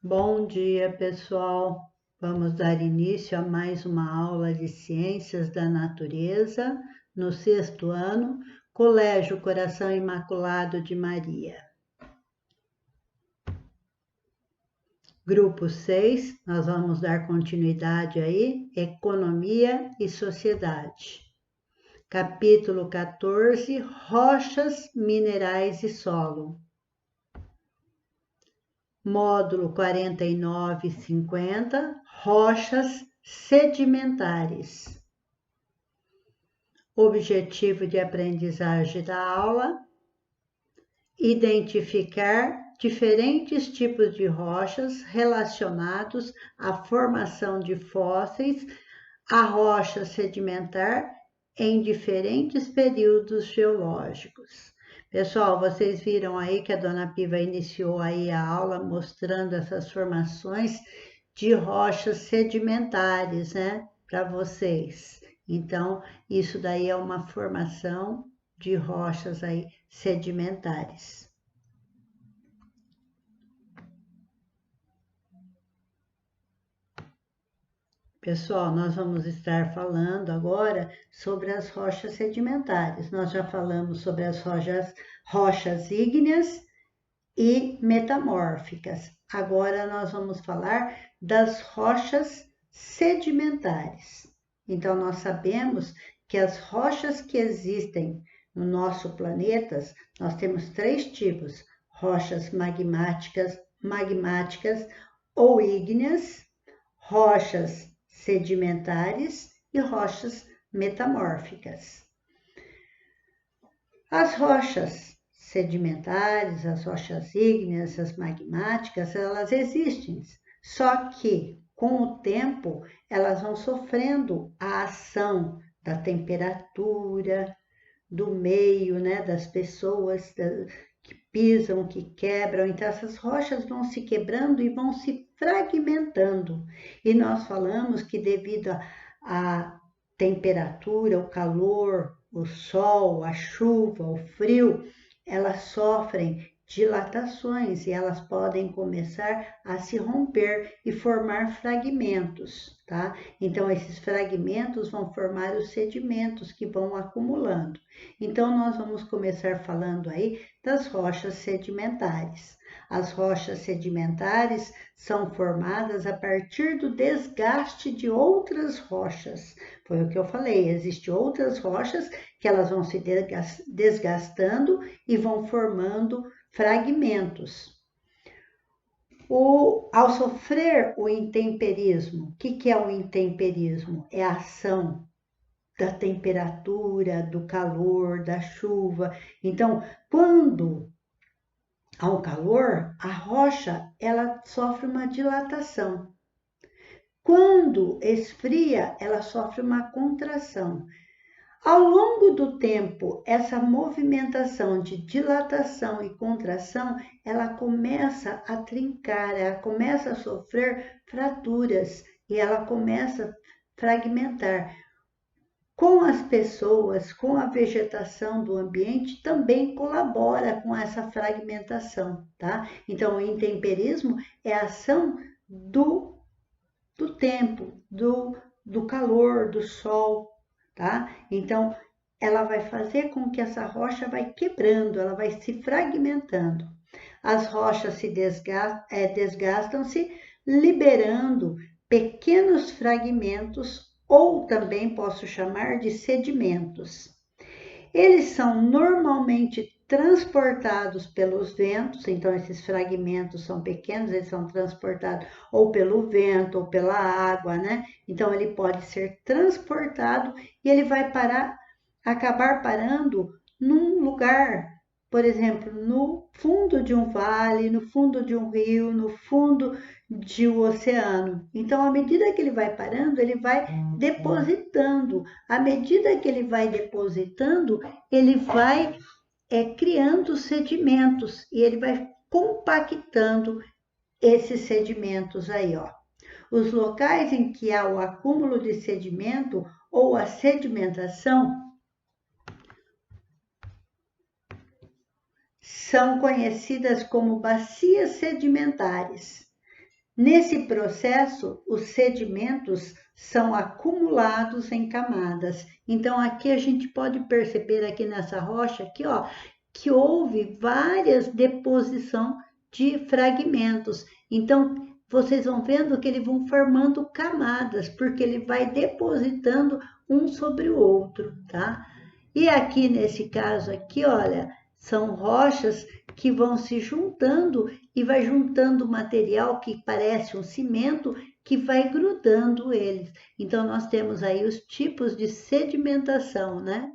Bom dia, pessoal. Vamos dar início a mais uma aula de Ciências da Natureza no 6º ano, Colégio Coração Imaculado de Maria. Grupo 6, nós vamos dar continuidade aí, Economia e Sociedade. Capítulo 14, Rochas, Minerais e Solo. Módulo 49 e 50, rochas sedimentares. Objetivo de aprendizagem da aula: identificar diferentes tipos de rochas relacionados à formação de fósseis, a rocha sedimentar em diferentes períodos geológicos. Pessoal, vocês viram aí que a Dona Piva iniciou aí a aula mostrando essas formações de rochas sedimentares, né, para vocês. Então, isso daí é uma formação de rochas aí sedimentares. Pessoal, nós vamos estar falando agora sobre as rochas sedimentares. Nós já falamos sobre as rochas ígneas e metamórficas. Agora nós vamos falar das rochas sedimentares. Então, nós sabemos que as rochas que existem no nosso planeta, nós temos 3 tipos: rochas magmáticas ou ígneas, rochas sedimentares e rochas metamórficas. As rochas sedimentares, as rochas ígneas, as magmáticas, elas existem, só que com o tempo elas vão sofrendo a ação da temperatura, do meio, né, das pessoas que pisam, que quebram. Então essas rochas vão se quebrando e vão se fragmentando. E nós falamos que devido à temperatura, o calor, o sol, a chuva, o frio, elas sofrem dilatações e elas podem começar a se romper e formar fragmentos, tá? Então, esses fragmentos vão formar os sedimentos que vão acumulando. Então, nós vamos começar falando aí das rochas sedimentares. As rochas sedimentares são formadas a partir do desgaste de outras rochas. Foi o que eu falei, existem outras rochas que elas vão se desgastando e vão formando fragmentos. Ao sofrer o intemperismo, o que é o intemperismo? É a ação da temperatura, do calor, da chuva. Então, quando há um calor, a rocha ela sofre uma dilatação. Quando esfria, ela sofre uma contração. Ao longo do tempo, essa movimentação de dilatação e contração, ela começa a trincar, ela começa a sofrer fraturas e ela começa a fragmentar. Com as pessoas, com a vegetação do ambiente, também colabora com essa fragmentação, tá? Então, o intemperismo é a ação do tempo, do calor, do sol, tá? Então, ela vai fazer com que essa rocha vai quebrando, ela vai se fragmentando. As rochas se desgastam-se, liberando pequenos fragmentos, ou também posso chamar de sedimentos. Eles são normalmente transportados pelos ventos, então esses fragmentos são pequenos, eles são transportados ou pelo vento ou pela água, né? Então ele pode ser transportado e ele vai acabar parando num lugar, por exemplo, no fundo de um vale, no fundo de um rio, no fundo de um oceano. Então, à medida que ele vai parando, ele vai depositando. À medida que ele vai depositando, ele vai criando sedimentos e ele vai compactando esses sedimentos aí, ó. Os locais em que há o acúmulo de sedimento ou a sedimentação são conhecidas como bacias sedimentares. Nesse processo, os sedimentos são acumulados em camadas. Então, aqui a gente pode perceber aqui nessa rocha, aqui, ó, que houve várias deposição de fragmentos. Então, vocês vão vendo que eles vão formando camadas, porque ele vai depositando um sobre o outro, tá? E aqui nesse caso aqui, olha, são rochas que vão se juntando e vai juntando material que parece um cimento que vai grudando eles. Então, nós temos aí os tipos de sedimentação, né?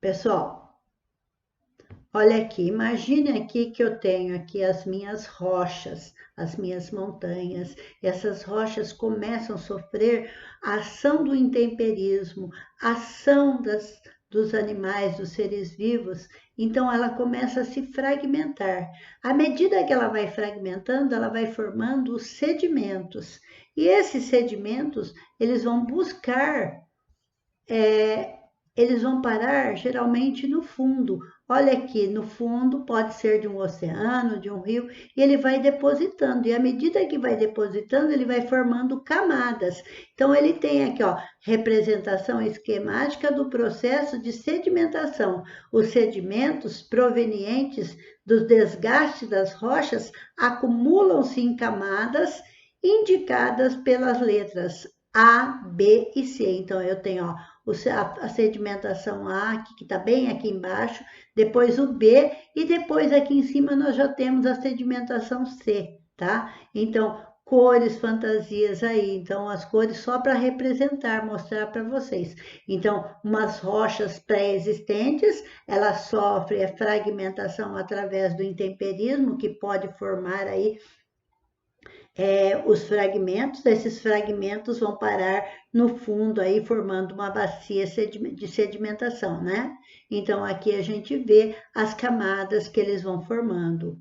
Pessoal, olha aqui, imagine aqui que eu tenho aqui as minhas rochas, as minhas montanhas. Essas rochas começam a sofrer a ação do intemperismo, a ação dos animais, dos seres vivos. Então ela começa a se fragmentar. À medida que ela vai fragmentando, ela vai formando os sedimentos. E esses sedimentos, eles vão buscar eles vão parar geralmente no fundo. Olha aqui, no fundo pode ser de um oceano, de um rio, e ele vai depositando. E à medida que vai depositando, ele vai formando camadas. Então, ele tem aqui, ó, representação esquemática do processo de sedimentação. Os sedimentos provenientes dos desgastes das rochas acumulam-se em camadas indicadas pelas letras A, B e C. Então, eu tenho, ó, a sedimentação A, que está bem aqui embaixo, depois o B, e depois aqui em cima nós já temos a sedimentação C, tá? Então, cores, fantasias aí, então as cores só para representar, mostrar para vocês. Então, umas rochas pré-existentes, elas sofrem a fragmentação através do intemperismo, que pode formar aí os fragmentos, esses fragmentos vão parar no fundo aí, formando uma bacia de sedimentação, né? Então, aqui a gente vê as camadas que eles vão formando.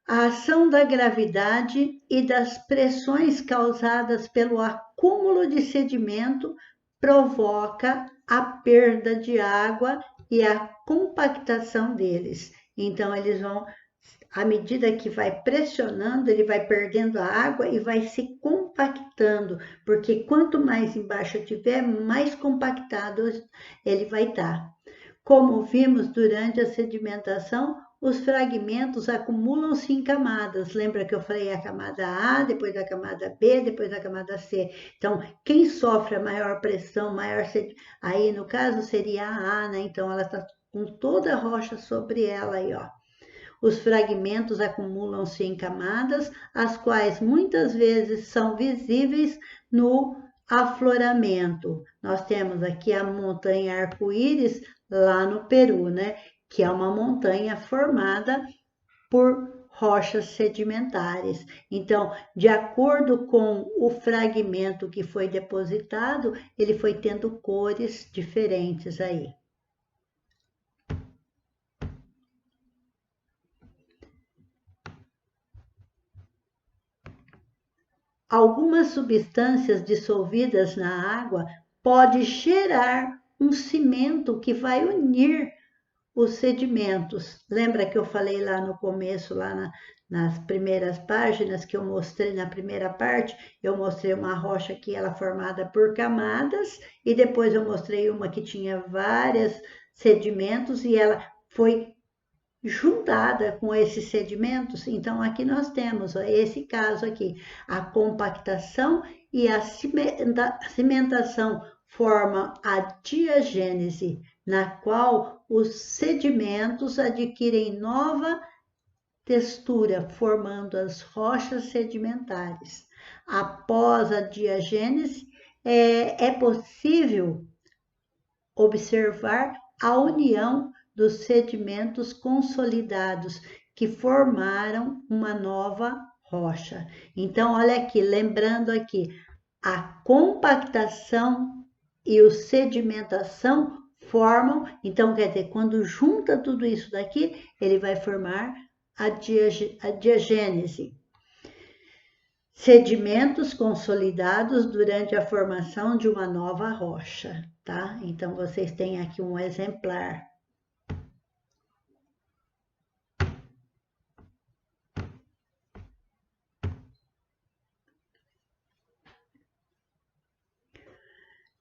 A ação da gravidade e das pressões causadas pelo acúmulo de sedimento provoca a perda de água e a compactação deles. Então, eles vão, à medida que vai pressionando, ele vai perdendo a água e vai se compactando, porque quanto mais embaixo tiver, mais compactado ele vai estar. Como vimos durante a sedimentação, os fragmentos acumulam-se em camadas. Lembra que eu falei a camada A, depois a camada B, depois a camada C. Então, quem sofre a maior pressão, aí no caso seria a A, né? Então, ela está com toda a rocha sobre ela aí, ó. Os fragmentos acumulam-se em camadas, as quais muitas vezes são visíveis no afloramento. Nós temos aqui a montanha Arco-Íris, lá no Peru, né? Que é uma montanha formada por rochas sedimentares. Então, de acordo com o fragmento que foi depositado, ele foi tendo cores diferentes aí. Algumas substâncias dissolvidas na água podem gerar um cimento que vai unir os sedimentos. Lembra que eu falei lá no começo, lá nas primeiras páginas, que eu mostrei na primeira parte, eu mostrei uma rocha que ela é formada por camadas, e depois eu mostrei uma que tinha vários sedimentos, e ela foi juntada com esses sedimentos. Então, aqui nós temos ó, esse caso aqui, a compactação e a cimentação formam a diagênese, na qual os sedimentos adquirem nova textura, formando as rochas sedimentares. Após a diagênese, é possível observar a união dos sedimentos consolidados que formaram uma nova rocha. Então, olha aqui, lembrando aqui, a compactação e a sedimentação formam, então quer dizer, quando junta tudo isso daqui, ele vai formar a diagênese. sedimentos consolidados durante a formação de uma nova rocha, tá? Então, vocês têm aqui um exemplar.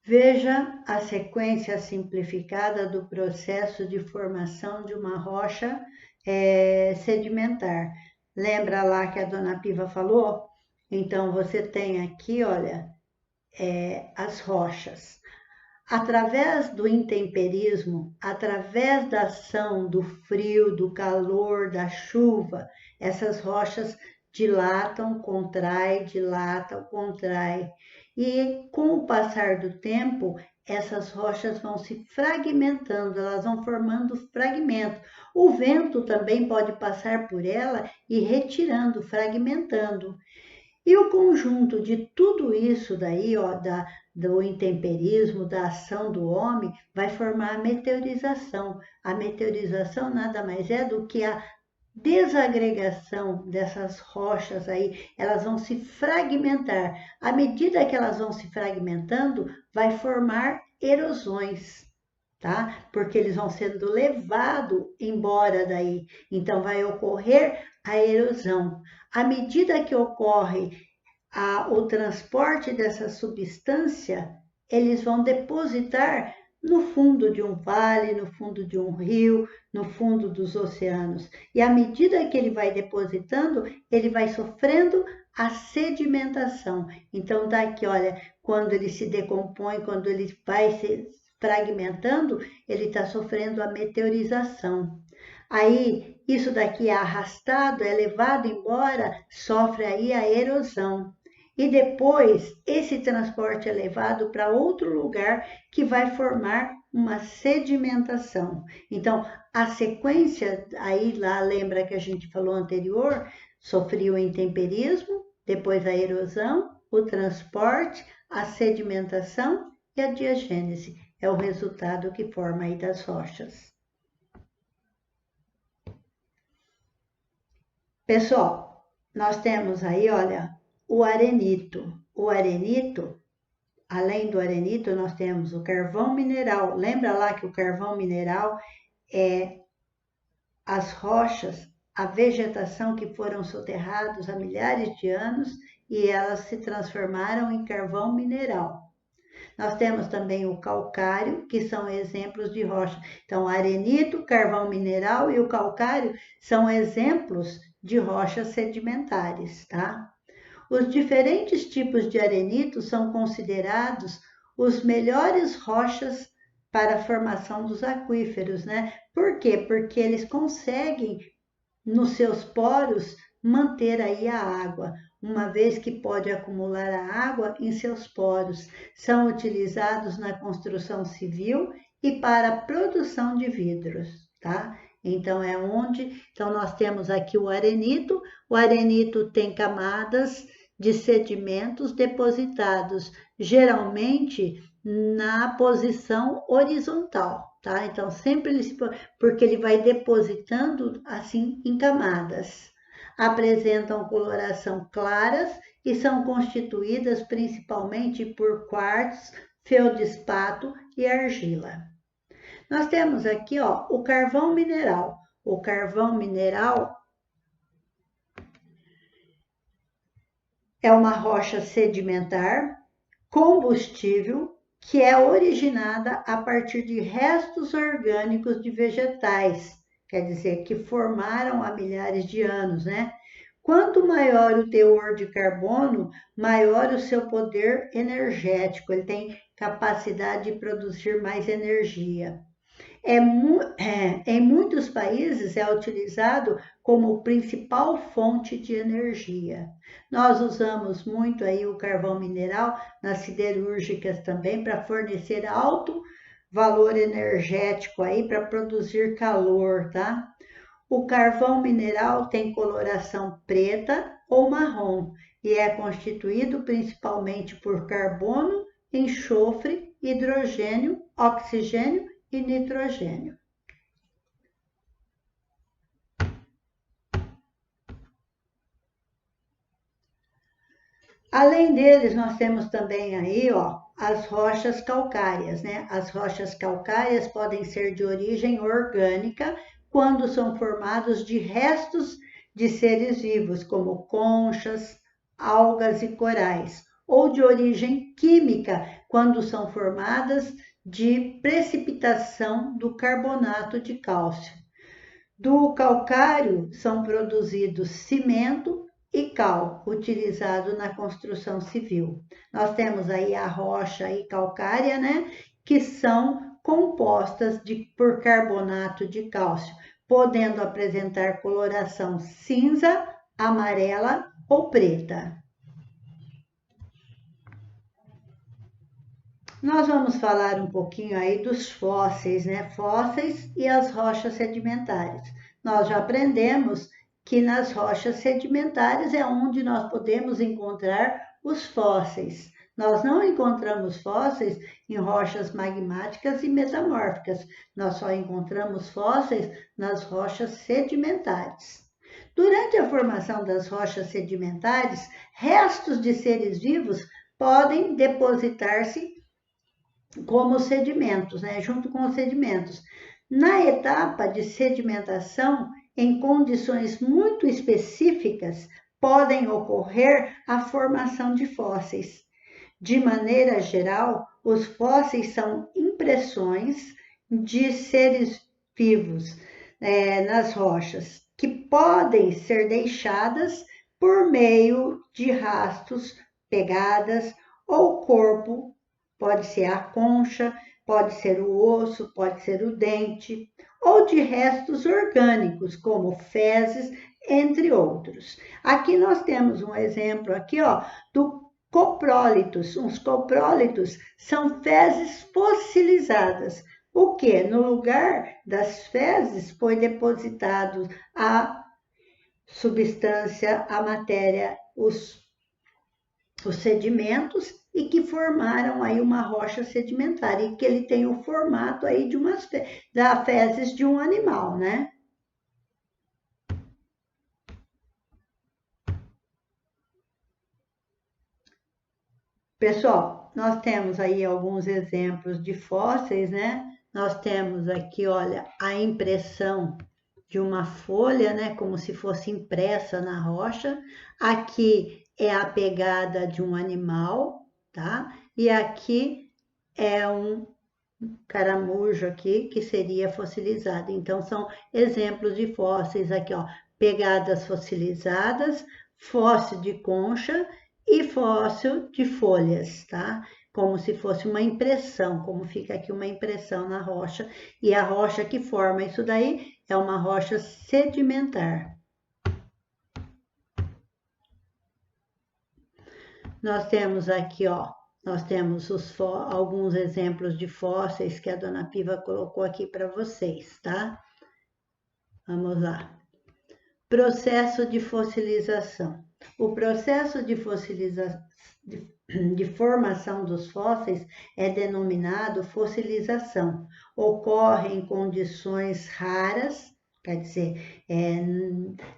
Veja a sequência simplificada do processo de formação de uma rocha sedimentar. Lembra lá que a dona Piva falou? Então, você tem aqui, olha, as rochas. Através do intemperismo, através da ação do frio, do calor, da chuva, essas rochas dilatam, contraem, dilatam, contraem. E com o passar do tempo, essas rochas vão se fragmentando, elas vão formando fragmentos. O vento também pode passar por ela e retirando, fragmentando. E o conjunto de tudo isso daí, ó, do intemperismo, da ação do homem, vai formar a meteorização. A meteorização nada mais é do que a desagregação dessas rochas aí, elas vão se fragmentar. À medida que elas vão se fragmentando, vai formar erosões, tá? Porque eles vão sendo levados embora daí. Então, vai ocorrer a erosão. À medida que ocorre o transporte dessa substância, eles vão depositar no fundo de um vale, no fundo de um rio, no fundo dos oceanos. E à medida que ele vai depositando, ele vai sofrendo a sedimentação. Então, daqui, olha, quando ele se decompõe, quando ele vai se fragmentando, ele está sofrendo a meteorização. Aí, isso daqui é arrastado, é levado embora, sofre aí a erosão. E depois, esse transporte é levado para outro lugar que vai formar uma sedimentação. Então, a sequência, aí lá, lembra que a gente falou anterior, sofreu o intemperismo, depois a erosão, o transporte, a sedimentação e a diagênese. É o resultado que forma aí das rochas. Pessoal, nós temos aí, olha, o arenito. O arenito, além do arenito, nós temos o carvão mineral. Lembra lá que o carvão mineral é as rochas, a vegetação que foram soterrados há milhares de anos e elas se transformaram em carvão mineral. Nós temos também o calcário, que são exemplos de rocha. Então, o arenito, carvão mineral e o calcário são exemplos de rochas sedimentares, tá? Os diferentes tipos de arenito são considerados os melhores rochas para a formação dos aquíferos, né? Por quê? Porque eles conseguem, nos seus poros, manter aí a água, uma vez que pode acumular a água em seus poros. São utilizados na construção civil e para a produção de vidros, tá? Então, então nós temos aqui o arenito. O arenito tem camadas de sedimentos depositados, geralmente na posição horizontal, tá? Então, porque ele vai depositando assim em camadas. Apresentam coloração claras e são constituídas principalmente por quartzo, feldespato e argila. Nós temos aqui, ó, o carvão mineral. O carvão mineral é uma rocha sedimentar, combustível, que é originada a partir de restos orgânicos de vegetais, quer dizer, que formaram há milhares de anos, né? Quanto maior o teor de carbono, maior o seu poder energético, ele tem capacidade de produzir mais energia. Em muitos países é utilizado como principal fonte de energia. Nós usamos muito aí o carvão mineral nas siderúrgicas também para fornecer alto valor energético aí para produzir calor, tá? O carvão mineral tem coloração preta ou marrom e é constituído principalmente por carbono, enxofre, hidrogênio, oxigênio e nitrogênio. Além deles, nós temos também aí, ó, as rochas calcárias, né? As rochas calcárias podem ser de origem orgânica quando são formados de restos de seres vivos, como conchas, algas e corais, ou de origem química quando são formadas de precipitação do carbonato de cálcio. Do calcário são produzidos cimento e cal, utilizado na construção civil. Nós temos aí a rocha e calcária, né, que são compostas por carbonato de cálcio, podendo apresentar coloração cinza, amarela ou preta. Nós vamos falar um pouquinho aí dos fósseis, né? Fósseis e as rochas sedimentares. Nós já aprendemos que nas rochas sedimentares é onde nós podemos encontrar os fósseis. Nós não encontramos fósseis em rochas magmáticas e metamórficas. Nós só encontramos fósseis nas rochas sedimentares. Durante a formação das rochas sedimentares, restos de seres vivos podem depositar-se como sedimentos, né? Junto com os sedimentos. Na etapa de sedimentação, em condições muito específicas, podem ocorrer a formação de fósseis. De maneira geral, os fósseis são impressões de seres vivos nas rochas, que podem ser deixadas por meio de rastros, pegadas ou corpo. Pode ser a concha, pode ser o osso, pode ser o dente, ou de restos orgânicos, como fezes, entre outros. Aqui nós temos um exemplo aqui, ó, do coprólitos. Os coprólitos são fezes fossilizadas. O que? No lugar das fezes foi depositado a substância, a matéria, os sedimentos e que formaram aí uma rocha sedimentar e que ele tem o formato aí de da fezes de um animal, né? Pessoal, nós temos aí alguns exemplos de fósseis, né? Nós temos aqui, olha, a impressão de uma folha, né? Como se fosse impressa na rocha. Aqui é a pegada de um animal, tá? E aqui é um caramujo aqui que seria fossilizado. Então, são exemplos de fósseis aqui, ó. Pegadas fossilizadas, fóssil de concha e fóssil de folhas, tá? Como se fosse uma impressão, como fica aqui uma impressão na rocha. E a rocha que forma isso daí é uma rocha sedimentar. Nós temos aqui, ó, nós temos alguns exemplos de fósseis que a dona Piva colocou aqui para vocês, tá? Vamos lá. Processo de fossilização. O processo de formação dos fósseis é denominado fossilização. Ocorre em condições raras, quer dizer,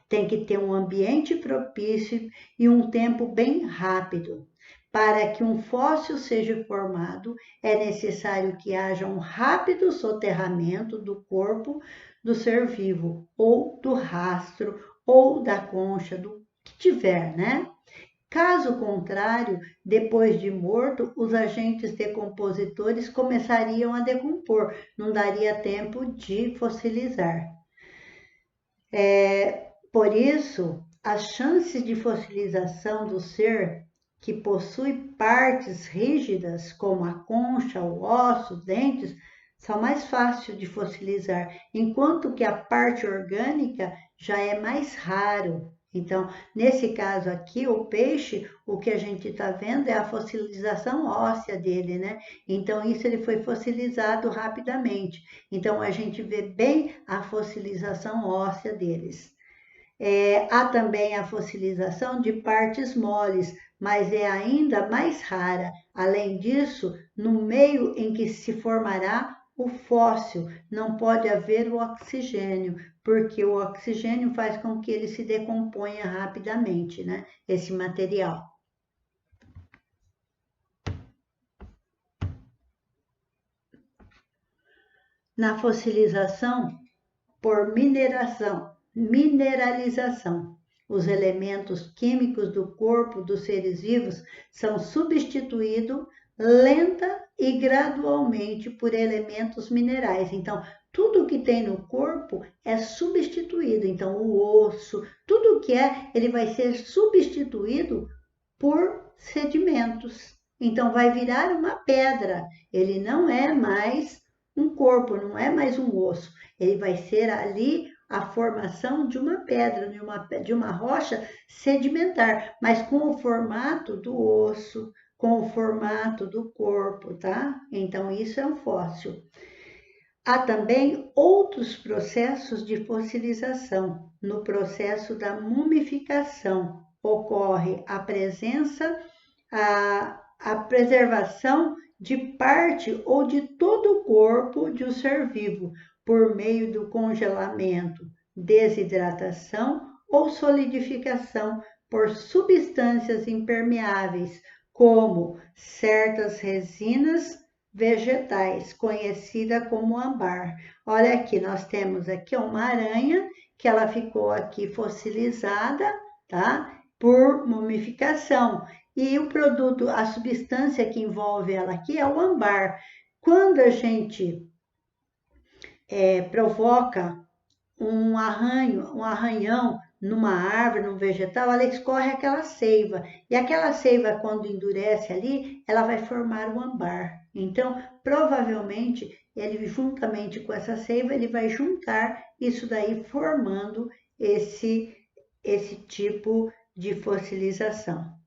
tem que ter um ambiente propício e um tempo bem rápido. Para que um fóssil seja formado, é necessário que haja um rápido soterramento do corpo do ser vivo, ou do rastro, ou da concha, do que tiver, né? Caso contrário, depois de morto, os agentes decompositores começariam a decompor, não daria tempo de fossilizar. Por isso, as chances de fossilização do ser que possui partes rígidas, como a concha, o osso, os dentes, são mais fáceis de fossilizar, enquanto que a parte orgânica já é mais raro. Então, nesse caso aqui, o peixe, o que a gente está vendo é a fossilização óssea dele, né? Então, isso ele foi fossilizado rapidamente. Então, a gente vê bem a fossilização óssea deles. Há também a fossilização de partes moles, mas é ainda mais rara. Além disso, no meio em que se formará o fóssil, não pode haver o oxigênio, porque o oxigênio faz com que ele se decomponha rapidamente, né? Esse material. na fossilização por mineralização. Os elementos químicos do corpo dos seres vivos são substituídos lenta e gradualmente por elementos minerais. Então, tudo que tem no corpo é substituído. Então, o osso, tudo que ele vai ser substituído por sedimentos. Então, vai virar uma pedra. Ele não é mais um corpo, não é mais um osso. Ele vai ser ali a formação de uma pedra, de uma rocha sedimentar, mas com o formato do osso, com o formato do corpo, tá? Então, isso é um fóssil. Há também outros processos de fossilização. No processo da mumificação, ocorre a presença, a preservação de parte ou de todo o corpo de um ser vivo, por meio do congelamento, desidratação ou solidificação por substâncias impermeáveis, como certas resinas vegetais, conhecida como ambar. Olha aqui, nós temos aqui uma aranha que ela ficou aqui fossilizada, tá? Por mumificação. E o produto, a substância que envolve ela aqui é o ambar. Quando a gente provoca um arranhão numa árvore, num vegetal, ela escorre aquela seiva. E aquela seiva, quando endurece ali, ela vai formar o ambar. Então, provavelmente, ele juntamente com essa seiva, ele vai juntar isso daí, formando esse tipo de fossilização.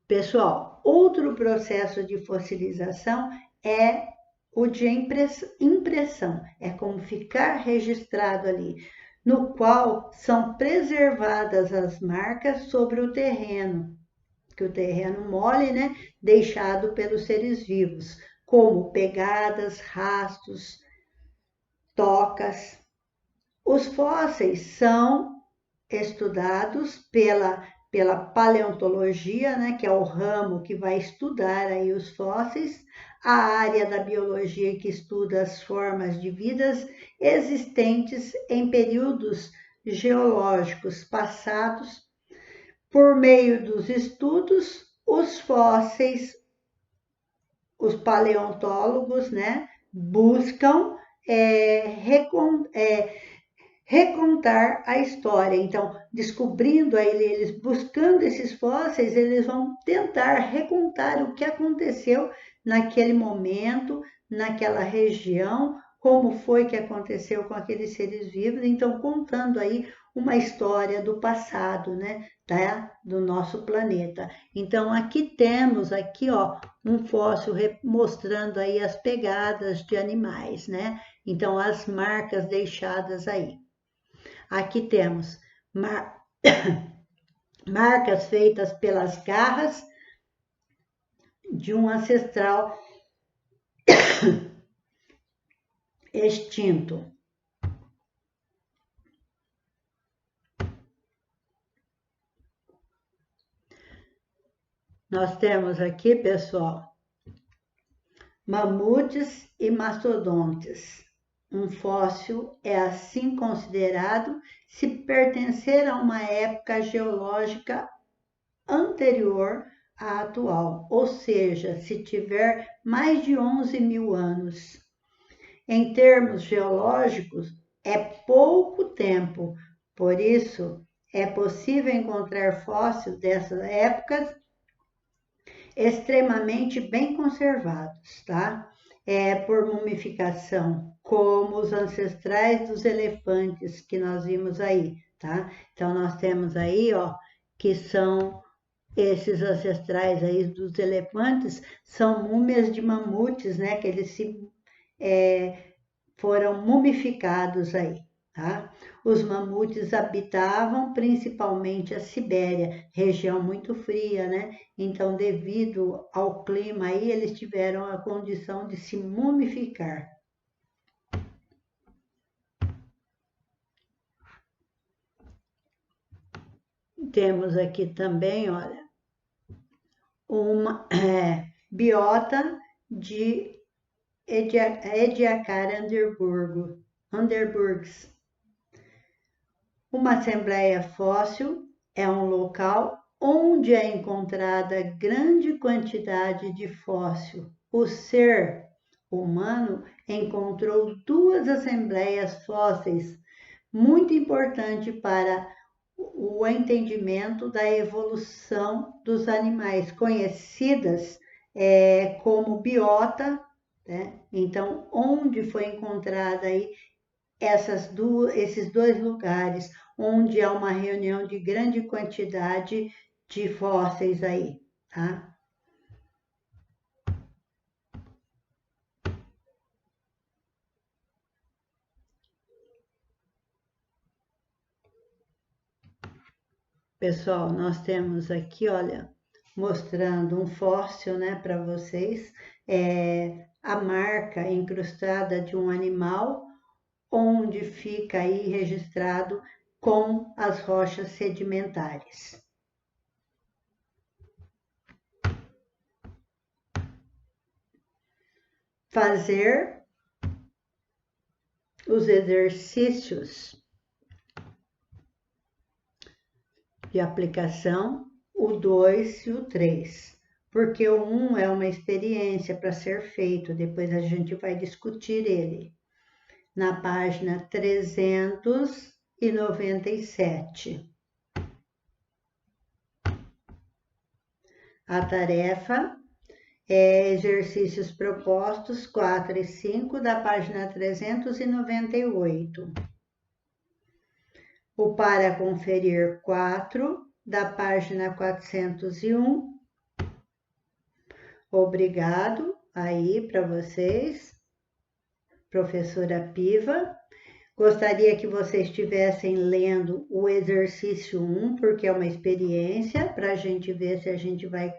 Pessoal, outro processo de fossilização é o de impressão, é como ficar registrado ali, no qual são preservadas as marcas sobre o terreno, que o terreno mole, né, deixado pelos seres vivos, como pegadas, rastros, tocas. Os fósseis são estudados pela paleontologia, né, que é o ramo que vai estudar aí os fósseis, a área da biologia que estuda as formas de vidas existentes em períodos geológicos passados. Por meio dos estudos, os fósseis, os paleontólogos, né, buscam recontar a história. Então, descobrindo eles, buscando esses fósseis, eles vão tentar recontar o que aconteceu naquele momento, naquela região, como foi que aconteceu com aqueles seres vivos. Então, contando aí uma história do passado, né, do nosso planeta. Então, aqui temos um fóssil mostrando aí as pegadas de animais, né? Então, as marcas deixadas aí. Aqui temos marcas feitas pelas garras de um ancestral extinto. Nós temos aqui, pessoal, mamutes e mastodontes. Um fóssil é assim considerado se pertencer a uma época geológica anterior à atual, ou seja, se tiver mais de 11.000 anos. Em termos geológicos, é pouco tempo, por isso é possível encontrar fósseis dessas épocas extremamente bem conservados, tá? Por mumificação, como os ancestrais dos elefantes que nós vimos aí, tá? Então, nós temos aí, que são esses ancestrais aí dos elefantes, são múmias de mamutes, né? Que eles foram mumificados aí. Tá? Os mamutes habitavam principalmente a Sibéria, região muito fria, né? Então, devido ao clima aí, eles tiveram a condição de se mumificar. Temos aqui também, olha, uma biota de Ediacara Underburgs. Uma assembleia fóssil é um local onde é encontrada grande quantidade de fóssil. O ser humano encontrou 2 assembleias fósseis, muito importante para o entendimento da evolução dos animais, conhecidas como biota, né? Então, onde foi encontrada aí esses 2 lugares, onde há uma reunião de grande quantidade de fósseis aí, tá? Pessoal, nós temos aqui, olha, mostrando um fóssil, né, para vocês, a marca incrustada de um animal, onde fica aí registrado com as rochas sedimentares. Fazer os exercícios de aplicação, o 2 e o 3, porque o 1 é uma experiência para ser feito, depois a gente vai discutir ele. Na página 397. A tarefa é exercícios propostos 4 e 5 da página 398. O para conferir 4 da página 401. Obrigado aí para vocês, professora Piva. Gostaria que vocês estivessem lendo o exercício 1, porque é uma experiência para a gente ver se a gente vai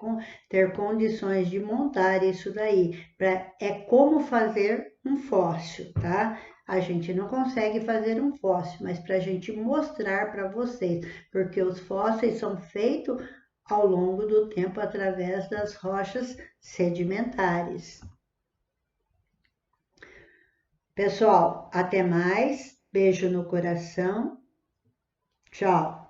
ter condições de montar isso daí. É como fazer um fóssil, tá? A gente não consegue fazer um fóssil, mas para a gente mostrar para vocês, porque os fósseis são feitos ao longo do tempo através das rochas sedimentares. Pessoal, até mais. Beijo no coração. Tchau.